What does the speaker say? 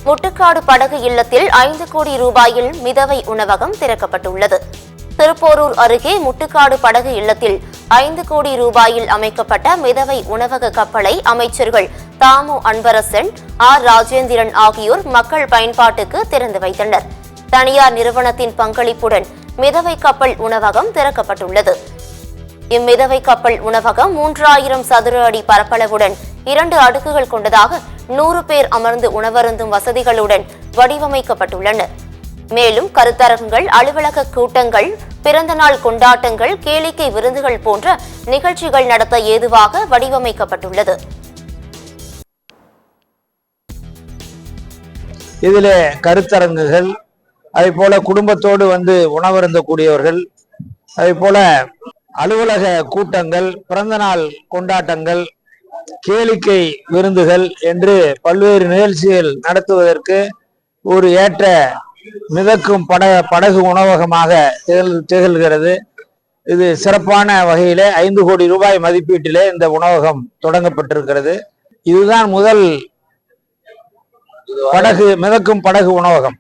முட்டுக்காடு படகு இல்லத்தில் 5 கோடி ரூபாயில் மிதவை உணவகம் திறக்கப்பட்டுள்ளது. திருப்போரூர் அருகே முட்டுக்காடு படகு இல்லத்தில் 5 கோடி ரூபாயில் அமைக்கப்பட்ட மிதவை உணவக கப்பலை அமைச்சர்கள் தாமு அன்பரசன், ஆர் ராஜேந்திரன் ஆகியோர் மக்கள் பயன்பாட்டுக்கு திறந்து வைத்தனர். தனியார் நிறுவனத்தின் பங்களிப்புடன் மிதவை கப்பல் உணவகம் திறக்கப்பட்டுள்ளது. இம்மிதவை கப்பல் உணவகம் 3000 சதுர அடி பரப்பளவுடன் 2 அடுக்குகள் கொண்டதாக 100 பேர் அமர்ந்து உணவருந்தும் வசதிகளுடன் வடிவமைக்கப்பட்டுள்ளன. மேலும் கருத்தரங்குகள், அலுவலக கூட்டங்கள், பிறந்தநாள் கொண்டாட்டங்கள், கேளிக்கை விருந்துகள் போன்ற நிகழ்ச்சிகள் நடத்த ஏதுவாக வடிவமைக்கப்பட்டுள்ளது. இதிலே கருத்தரங்குகள், அதே போல குடும்பத்தோடு வந்து உணவருந்தக்கூடியவர்கள், அதே போல அலுவலக கூட்டங்கள், பிறந்தநாள் கொண்டாட்டங்கள், கேளிக்கை விருந்துகள் என்று பல்வேறு நிகழ்ச்சிகள் நடத்துவதற்கு ஒரு ஏற்ற மிதக்கும் படகு உணவகமாக திகழ்கிறது. இது சிறப்பான வகையிலே 5 கோடி ரூபாய் மதிப்பீட்டிலே இந்த உணவகம் தொடங்கப்பட்டிருக்கிறது. இதுதான் முதல் மிதக்கும் படகு உணவகம்.